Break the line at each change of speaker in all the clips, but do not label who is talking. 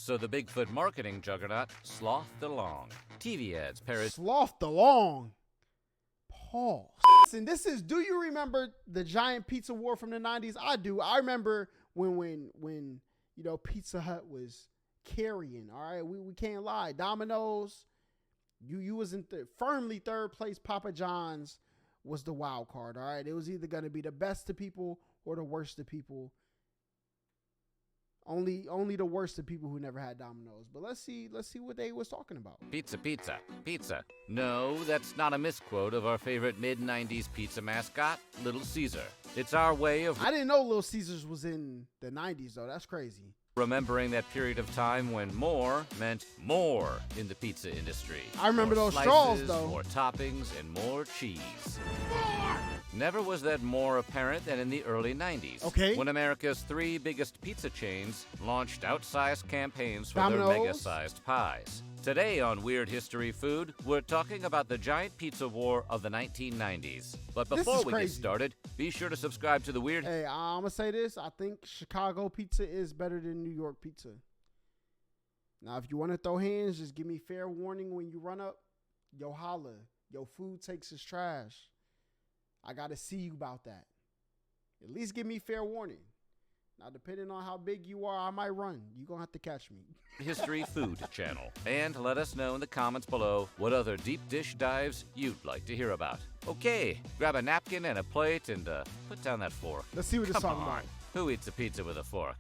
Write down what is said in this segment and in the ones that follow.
So the Bigfoot marketing juggernaut slothed along. TV ads parodied.
Slothed along. Pause. Listen, this is, do you remember the giant pizza war from the 90s? I do. I remember when you know, Pizza Hut was carrying, all right? We can't lie. Domino's, you was in firmly third place. Papa John's was the wild card, all right? It was either going to be the best to people or the worst to people. Only the worst of people who never had Domino's. But let's see what they was talking about.
Pizza, pizza, pizza. No, that's not a misquote of our favorite mid-90s pizza mascot, Little Caesar. It's our way of...
I didn't know Little Caesars was in the 90s, though. That's crazy.
Remembering that period of time when more meant more in the pizza industry.
I remember
more
those
slices,
straws, though.
More toppings and more cheese. More! Never was that more apparent than in the early 90s.
Okay.
When America's three biggest pizza chains launched outsized campaigns for
Domino's.
their mega-sized pies. Today on Weird History Food, we're talking about the giant pizza war of the 1990s. But before we get started, be sure to subscribe to the Weird...
Hey, I'm going to say this. I think Chicago pizza is better than New York pizza. Now, if you want to throw hands, just give me fair warning when you run up. Yo, holla. Yo, food takes its trash. I got to see you about that. At least give me fair warning. Now, depending on how big you are, I might run. You're going to have to catch me.
History Food Channel. And let us know in the comments below what other deep dish dives you'd like to hear about. Okay, grab a napkin and a plate and put down that fork.
Let's see what it's talking about.
Who eats a pizza with a fork?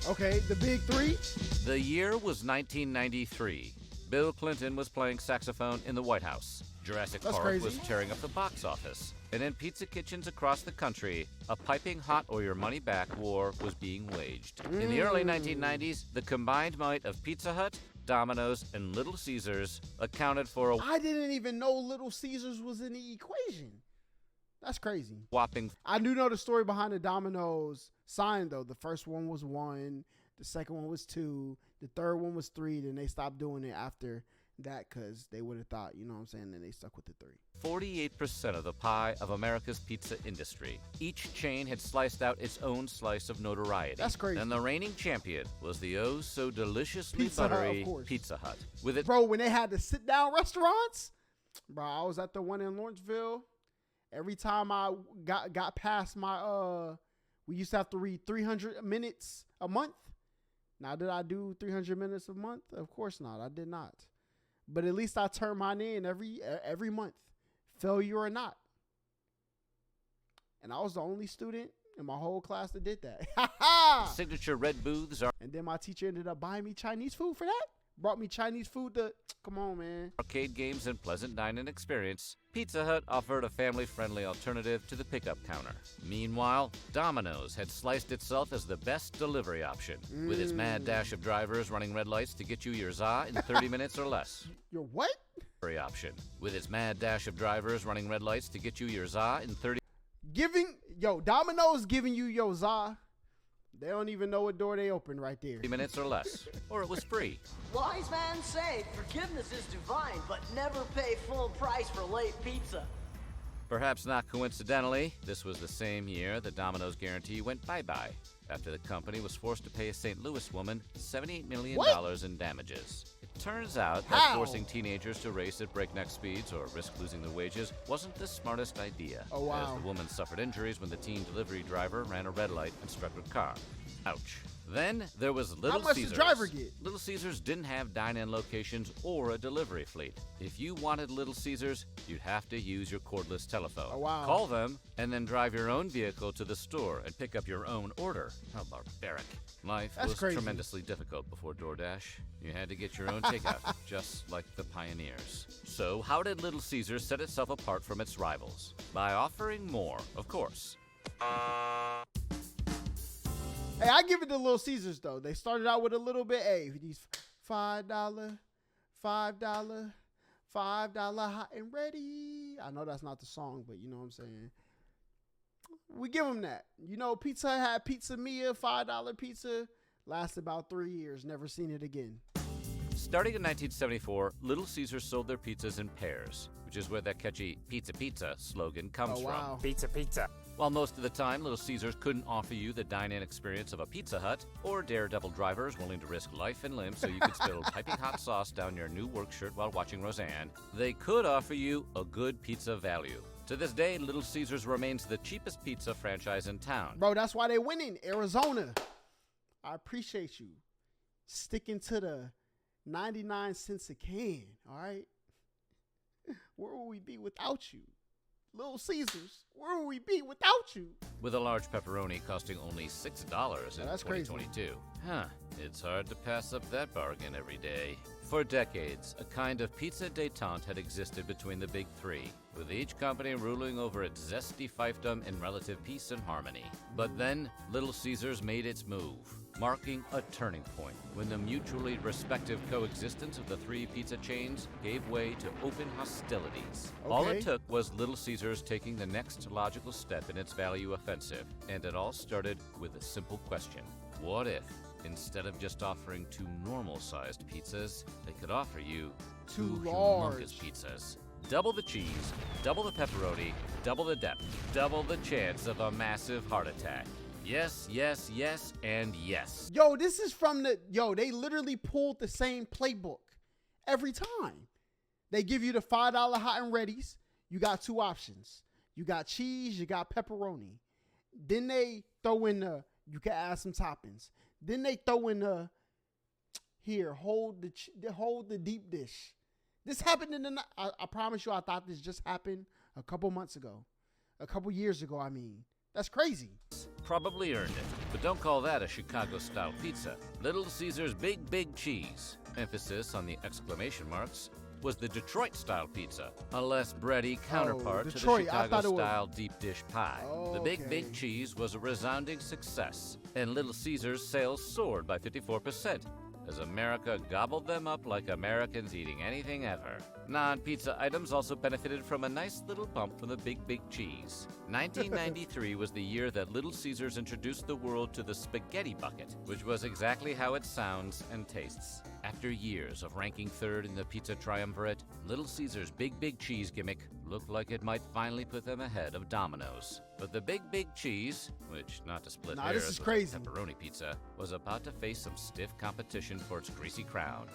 Okay, the big three.
The year was 1993. Bill Clinton was playing saxophone in the White House. Jurassic Park was tearing up the box office. And in pizza kitchens across the country, a piping hot or your money back war was being waged. In the early 1990s, the combined might of Pizza Hut, Domino's, and Little Caesars accounted for
I didn't even know Little Caesars was in the equation. That's crazy.
Whopping.
I do know the story behind the Domino's sign, though. The first one was 1. The second one was 2. The third one was 3. Then they stopped doing it after that because they would have thought, you know what I'm saying, then they stuck with the 3.
48% of the pie of America's pizza industry. Each chain had sliced out its own slice of notoriety.
That's crazy.
And the reigning champion was the oh so deliciously
Pizza
buttery
Hut, of course.
Pizza Hut. With it,
bro, when they had the sit-down restaurants, bro, I was at the one in Lawrenceville. Every time I got past my, we used to have to read 300 minutes a month. Now, did I do 300 minutes a month? Of course not. I did not. But at least I turned mine in every month, failure or not. And I was the only student in my whole class that did that.
signature red booths are...
And then my teacher ended up buying me Chinese food for that. Brought me Chinese food to... Come on, man.
Arcade games and pleasant dining experience. Pizza Hut offered a family-friendly alternative to the pickup counter. Meanwhile, Domino's had sliced itself as the best delivery option, with its mad dash of drivers running red lights to get you your za in 30 minutes or less.
Your what?
Option. With its mad dash of drivers running red lights to get you your za in 30...
Domino's giving you your za. They don't even know what door they open right there.
30 minutes or less. Or it was free.
Wise man say, forgiveness is divine, but never pay full price for late pizza.
Perhaps not coincidentally, this was the same year the Domino's guarantee went bye-bye, after the company was forced to pay a St. Louis woman $78 million in damages. It turns out that forcing teenagers to race at breakneck speeds or risk losing their wages wasn't the smartest idea, as the woman suffered injuries when the teen delivery driver ran a red light and struck her car. Ouch. Then there was Little Caesars.
How much did the driver get?
Little Caesars didn't have dine-in locations or a delivery fleet. If you wanted Little Caesars, you'd have to use your cordless telephone. Call them and then drive your own vehicle to the store and pick up your own order. How barbaric. Life was tremendously difficult before DoorDash. You had to get your own takeout, just like the pioneers. So how did Little Caesars set itself apart from its rivals? By offering more, of course.
Hey, I give it to Little Caesars, though. They started out with a little bit. Hey, these $5 hot and ready. I know that's not the song, but you know what I'm saying. We give them that. You know, Pizza Hut had Pizza Mia, $5 pizza. Lasted about 3 years. Never seen it again.
Starting in 1974, Little Caesars sold their pizzas in pairs, which is where that catchy pizza pizza slogan comes from.
Pizza pizza.
While most of the time Little Caesars couldn't offer you the dine-in experience of a Pizza Hut or daredevil drivers willing to risk life and limb so you could spill piping hot sauce down your new work shirt while watching Roseanne, they could offer you a good pizza value. To this day, Little Caesars remains the cheapest pizza franchise in town.
Bro, that's why they winning. Arizona. I appreciate you sticking to the 99 cents a can, all right? Where would we be without you? Little Caesars, where would we be without you?
With a large pepperoni costing only $6 in 2022.
Crazy.
Huh, it's hard to pass up that bargain every day. For decades, a kind of pizza détente had existed between the big three, with each company ruling over its zesty fiefdom in relative peace and harmony. But then, Little Caesars made its move, marking a turning point when the mutually respective coexistence of the three pizza chains gave way to open hostilities.
Okay.
All it took was Little Caesars taking the next logical step in its value offensive, and it all started with a simple question. What if, instead of just offering two normal-sized pizzas, they could offer you two humongous pizzas? Double the cheese, double the pepperoni, double the depth, double the chance of a massive heart attack. Yes, yes, yes, and yes.
Yo, this is from they literally pulled the same playbook every time. They give you the $5 hot and readies. You got two options. You got cheese, you got pepperoni. Then they throw in you can add some toppings. Then they throw in hold the deep dish. This happened I promise you, I thought this just happened a couple months ago. A couple years ago, I mean. That's crazy.
Probably earned it, but don't call that a Chicago-style pizza. Little Caesar's Big Cheese, emphasis on the exclamation marks, was the Detroit-style pizza, a less bready counterpart to the Chicago-style deep dish pie. The Big Cheese was a resounding success, and Little Caesar's sales soared by 54%, as America gobbled them up like Americans eating anything ever. Non-pizza items also benefited from a nice little bump from the Big Cheese. 1993 was the year that Little Caesars introduced the world to the spaghetti bucket, which was exactly how it sounds and tastes. After years of ranking third in the pizza triumvirate, Little Caesar's Big Cheese gimmick looked like it might finally put them ahead of Domino's. But the Big Cheese, which, not to split hairs, was a pepperoni pizza, was about to face some stiff competition for its greasy crown.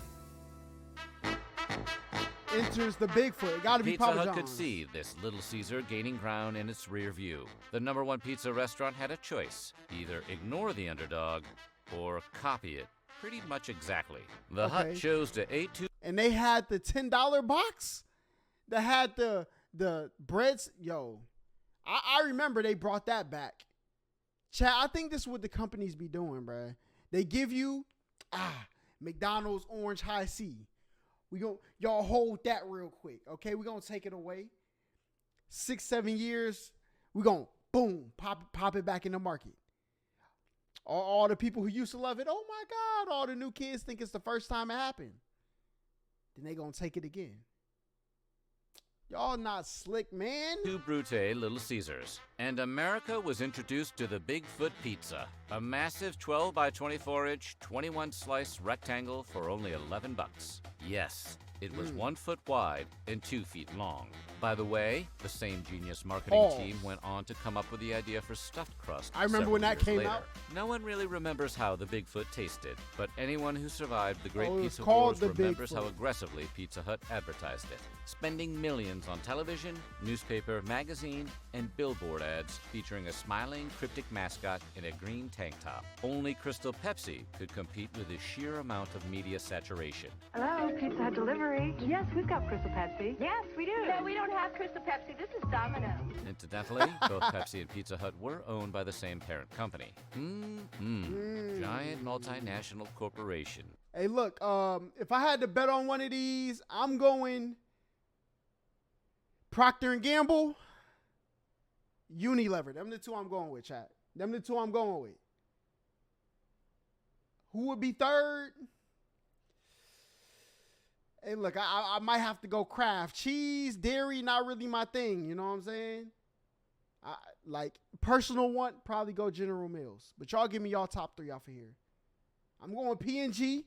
Enters the Bigfoot. It gotta be
Pizza
Papa
Hut
John's.
could see this Little Caesar gaining ground in its rear view. The number one pizza restaurant had a choice: either ignore the underdog or copy it pretty much exactly. The Hut chose to A2.
And they had the $10 box that had the breads. Yo, I remember they brought that back. Chad, I think this is what the companies be doing, bruh. They give you McDonald's Orange High C. Y'all hold that real quick, okay? We're gonna take it away. 6-7 years, we're gonna boom, pop it back in the market. All the people who used to love it, oh my God, all the new kids think it's the first time it happened. Then they gonna take it again. Y'all not slick, man.
Two Brute Little Caesars. And America was introduced to the Bigfoot pizza, a massive 12 by 24 inch, 21 slice rectangle for only $11. Yes, it was 1 foot wide and 2 feet long. By the way, the same genius marketing team went on to come up with the idea for stuffed crust.
I remember when that came out.
No one really remembers how the Bigfoot tasted, but anyone who survived the Great Pizza Wars remembers how aggressively Pizza Hut advertised it, spending millions on television, newspaper, magazine, and billboard ads featuring a smiling, cryptic mascot in a green tank top. Only Crystal Pepsi could compete with the sheer amount of media saturation.
Hello, Pizza Hut delivery. Yes, we've got Crystal Pepsi. Yes, we do. No, we don't have Crystal Pepsi. This is Domino's.
Incidentally, both Pepsi and Pizza Hut were owned by the same parent company. Giant multinational corporation.
Hey, look, if I had to bet on one of these, I'm going Procter & Gamble, Unilever. Them the two I'm going with, chat. Them the two I'm going with. Who would be third? Hey, look, I might have to go Kraft. Cheese, dairy, not really my thing. You know what I'm saying? Like, personal one, probably go General Mills. But y'all give me y'all top three off of here. I'm going P&G,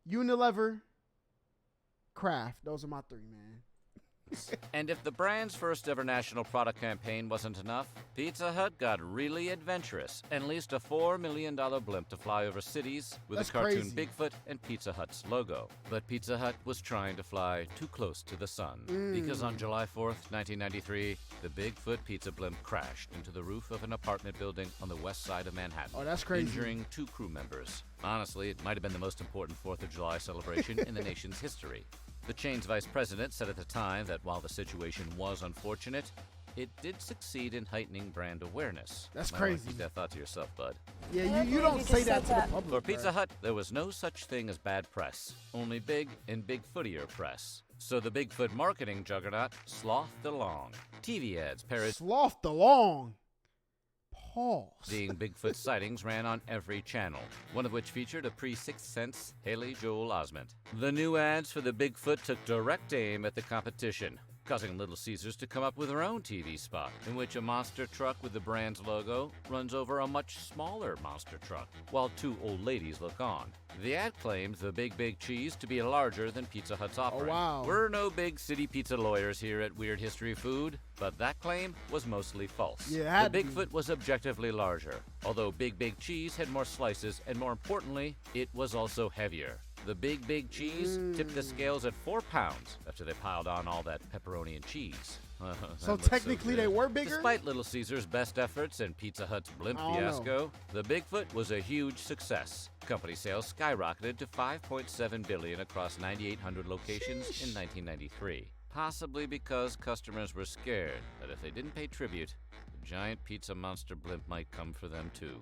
Unilever, Kraft. Those are my three, man.
And if the brand's first ever national product campaign wasn't enough, Pizza Hut got really adventurous and leased a $4 million blimp to fly over cities with
That's
a cartoon
crazy.
Bigfoot and Pizza Hut's logo. But Pizza Hut was trying to fly too close to the sun because on July 4th, 1993, the Bigfoot pizza blimp crashed into the roof of an apartment building on the west side of Manhattan,
Oh, that's crazy.
injuring 2 crew members. Honestly, it might have been the most important 4th of July celebration in the nation's history. The chain's vice president said at the time that while the situation was unfortunate, it did succeed in heightening brand awareness.
That's
Might wanna
crazy.
Keep that thought to yourself, bud.
Yeah, you don't say that to the public.
For Pizza
bruh.
Hut, there was no such thing as bad press, only big and Bigfootier press. So the Bigfoot marketing juggernaut slothed along. TV ads
Slothed along. Pause.
parodying Bigfoot sightings ran on every channel, one of which featured a pre-Sixth Sense Haley Joel Osment. The new ads for the Bigfoot took direct aim at the competition, causing Little Caesars to come up with their own TV spot, in which a monster truck with the brand's logo runs over a much smaller monster truck, while 2 old ladies look on. The ad claimed the Big Cheese to be larger than Pizza Hut's offering.
wow.
We're no big city pizza lawyers here at Weird History Food, but that claim was mostly false.
Yeah, it had
the
to be.
Bigfoot was objectively larger, although Big Cheese had more slices, and more importantly, it was also heavier. The Big Cheese tipped the scales at 4 pounds after they piled on all that pepperoni and cheese. That
So
looks
technically
good.
they were bigger?
Despite Little Caesars' best efforts and Pizza Hut's blimp
I don't know.
fiasco, the Bigfoot was a huge success. Company sales skyrocketed to $5.7 billion across 9,800 locations in 1993. Possibly because customers were scared that if they didn't pay tribute, the giant pizza monster blimp might come for them too.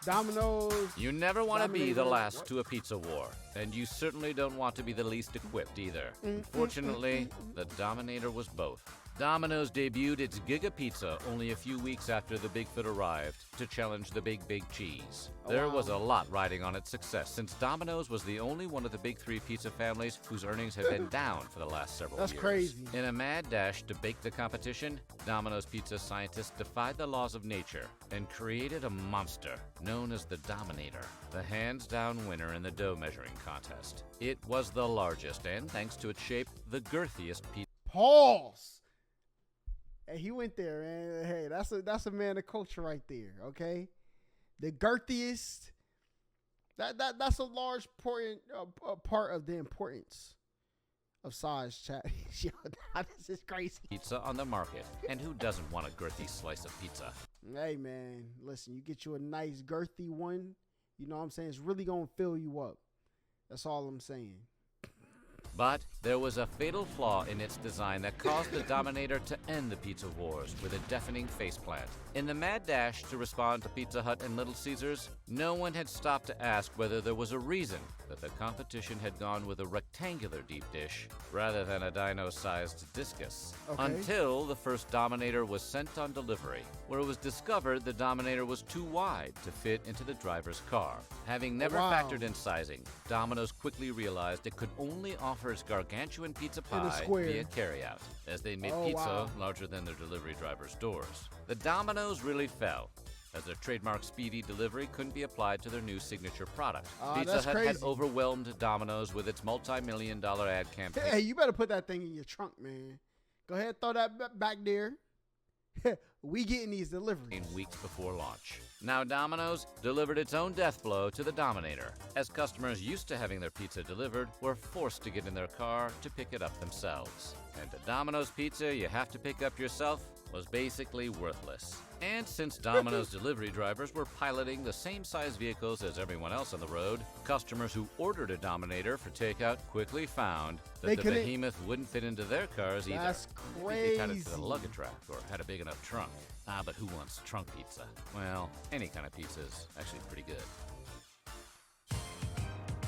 Domino's.
You never want to be the
Dominator.
last to a pizza war, and you certainly don't want to be the least equipped either. Unfortunately, the Dominator was both. Domino's debuted its Giga Pizza only a few weeks after the Bigfoot arrived to challenge the Big Cheese. There was a lot riding on its success, since Domino's was the only one of the big 3 pizza families whose earnings had been down for the last several
That's
years.
crazy.
In a mad dash to bake the competition, Domino's pizza scientists defied the laws of nature and created a monster known as the Dominator, the hands-down winner in the dough measuring contest. It was the largest and, thanks to its shape, the girthiest pizza.
Pause. Hey, he went there, man. Hey, that's a man of culture right there. Okay, the girthiest. That's a large part of the importance of size. Chat. Yo, this is crazy.
Pizza on the market, and who doesn't want a girthy slice of pizza?
Hey, man, listen. You get you a nice girthy one. You know what I'm saying? It's really gonna fill you up. That's all I'm saying.
But there was a fatal flaw in its design that caused the Dominator to end the pizza wars with a deafening faceplant. In the mad dash to respond to Pizza Hut and Little Caesars, no one had stopped to ask whether there was a reason that the competition had gone with a rectangular deep dish rather than a dino-sized discus.
Okay.
Until the first Dominator was sent on delivery, where it was discovered the Dominator was too wide to fit into the driver's car. Having never
wow.
factored in sizing, Domino's quickly realized it could only offer its gargantuan pizza
In a
pie
square.
via carryout, as they made
Oh,
pizza
wow.
larger than their delivery driver's doors. The Domino's really fell, as their trademark speedy delivery couldn't be applied to their new signature product. Pizza
that's
Hut had
crazy.
overwhelmed Domino's with its multi-million-dollar ad campaign.
Hey, you better put that thing in your trunk, man. Go ahead, throw that back there. We getting these deliveries.
Weeks before launch. Now Domino's delivered its own death blow to the Dominator, as customers used to having their pizza delivered were forced to get in their car to pick it up themselves. And the Domino's pizza you have to pick up yourself was basically worthless. And since Domino's delivery drivers were piloting the same size vehicles as everyone else on the road, customers who ordered a Dominator for takeout quickly found that
They
the
couldn't-
behemoth wouldn't fit into their cars either.
That's
Maybe they tied it to the
crazy.
luggage rack or had a big enough trunk. But who wants trunk pizza? Well, any kind of pizza is actually pretty good.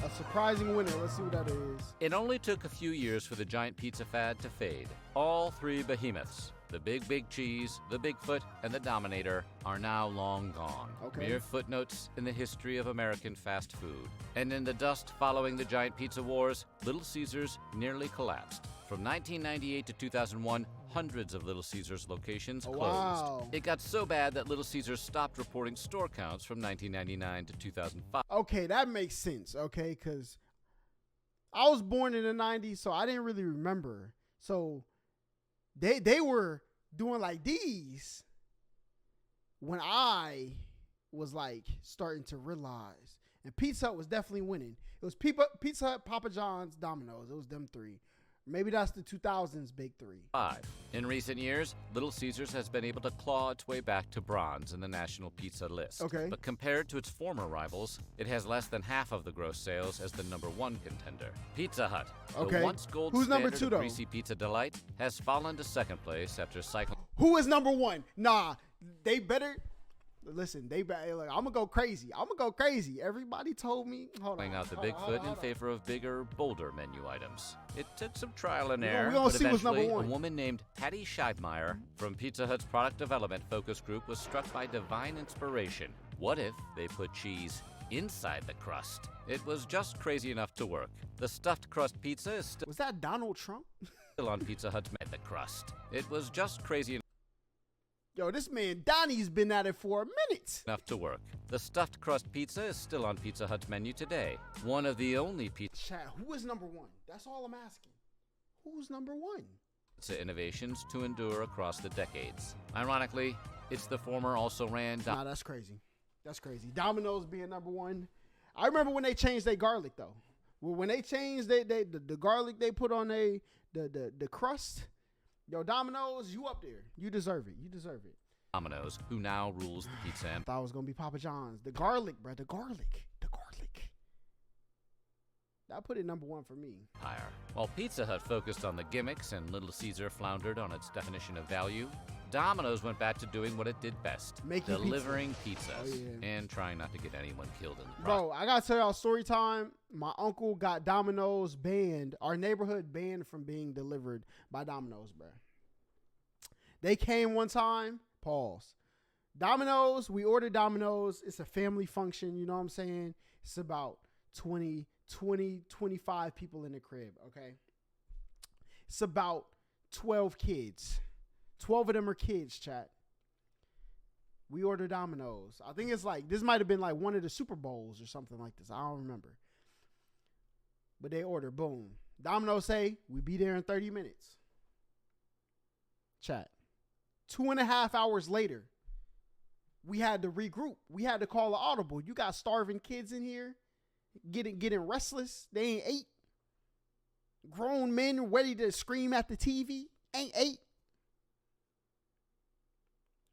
A surprising winner. Let's see what that is.
It only took a few years for the giant pizza fad to fade. All 3 behemoths, the Big Cheese, the Bigfoot, and the Dominator, are now long gone.
Okay.
Mere footnotes in the history of American fast food. And in the dust following the giant pizza wars, Little Caesars nearly collapsed. From 1998 to 2001, hundreds of Little Caesars locations
Oh,
closed.
wow.
It got so bad that Little Caesars stopped reporting store counts from 1999 to 2005.
Okay, that makes sense. Okay, because I was born in the 90s, so I didn't really remember. So they were doing like these when I was like starting to realize. And Pizza Hut was definitely winning. It was Pizza Hut, Papa John's, Domino's. It was them three. Maybe that's the 2000s big three.
5. In recent years, Little Caesars has been able to claw its way back to bronze in the national pizza list.
Okay.
But compared to its former rivals, it has less than half of the gross sales as the number 1 contender. Pizza Hut,
Okay.
the once gold
Who's number
standard
2
of
though?
greasy pizza delight, has fallen to second place after cycling
Who is number 1? Nah, they better. Listen, they better. Like, I'm gonna go crazy. Everybody told me. Hold on.
out the Bigfoot in favor of bigger, bolder menu items. It took some trial and error,
We're gonna
but
see what's number
eventually a
1.
woman named Patty Scheibmeyer from Pizza Hut's product development focus group was struck by divine inspiration. What if they put cheese inside the crust? It was just crazy enough to work. The stuffed crust pizza is still
Was that Donald Trump?
on Pizza Hut's the crust. It was just crazy
Yo, this man Donnie's been at it for a minute.
enough to work. The stuffed crust pizza is still on Pizza Hut's menu today. One of the only
Chat, who is number 1? That's all I'm asking. Who's number 1?
pizza innovations to endure across the decades. Ironically, it's the former also ran
Nah, that's crazy. That's crazy. Domino's being number 1. I remember when they changed their garlic though. Well, when they changed the garlic they put on the crust. Yo, Domino's, you up there. You deserve it.
Domino's, who now rules the pizza
I thought it was going to be Papa John's. The garlic, bro. The garlic. That put it number 1 for me.
empire. While Pizza Hut focused on the gimmicks and Little Caesar floundered on its definition of value, Domino's went back to doing what it did best,
Making
delivering pizzas
Oh, yeah.
and trying not to get anyone killed in the process.
Bro, I got to tell y'all story time. My uncle got Domino's banned, our neighborhood banned from being delivered by Domino's, bro. They came one time, pause. Domino's, we ordered Domino's. It's a family function, you know what I'm saying? It's about 25 people in the crib, okay? It's about 12 kids. 12 of them are kids, chat. We ordered Domino's. I think it's like, this might have been like one of the Super Bowls or something like this. I don't remember. But they order, boom. Domino's say, we be there in 30 minutes. Chat. 2.5 hours later, we had to regroup. We had to call an audible. You got starving kids in here, getting restless. They ain't ate. Grown men ready to scream at the TV, ain't ate.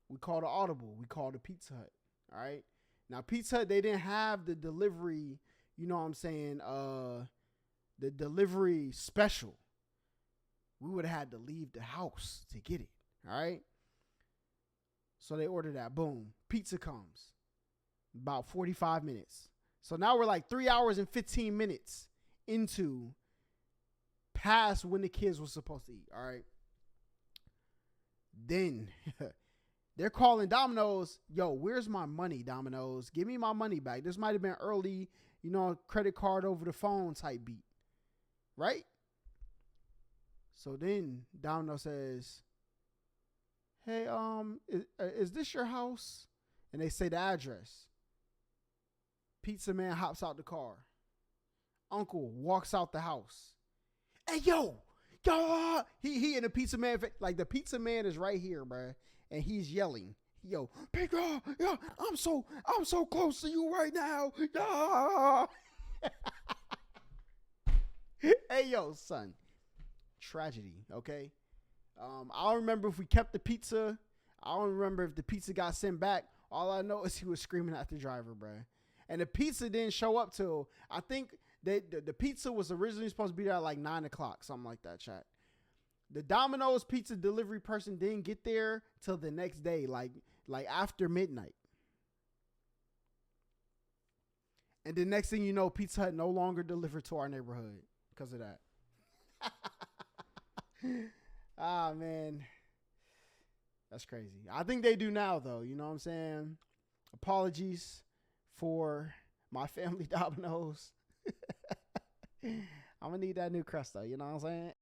We called an audible. We called a Pizza Hut. All right. Now, Pizza Hut, they didn't have the delivery, you know what I'm saying, the delivery special. We would have had to leave the house to get it. All right. So they ordered that. Boom. Pizza comes. About 45 minutes. So now we're like 3 hours and 15 minutes into past when the kids were supposed to eat. All right. Then they're calling Domino's. Yo, where's my money, Domino's? Give me my money back. This might have been early, you know, credit card over the phone type beat. Right? So then Domino's says, hey, is this your house? And they say the address. Pizza man hops out the car. Uncle walks out the house. Hey, yo, he and the pizza man, like the pizza man is right here, bruh, and he's yelling, yo, Pedro, yo, I'm so close to you right now. Hey, yo, son, tragedy, okay? I don't remember if we kept the pizza. I don't remember if the pizza got sent back. All I know is he was screaming at the driver, bruh. And the pizza didn't show up till, I think the pizza was originally supposed to be there at like 9 o'clock, something like that, chat. The Domino's pizza delivery person didn't get there till the next day, like after midnight. And the next thing you know, Pizza Hut no longer delivered to our neighborhood because of that. Ah, man. That's crazy. I think they do now, though. You know what I'm saying? Apologies for my family Domino's. I'm going to need that new crust, though. You know what I'm saying?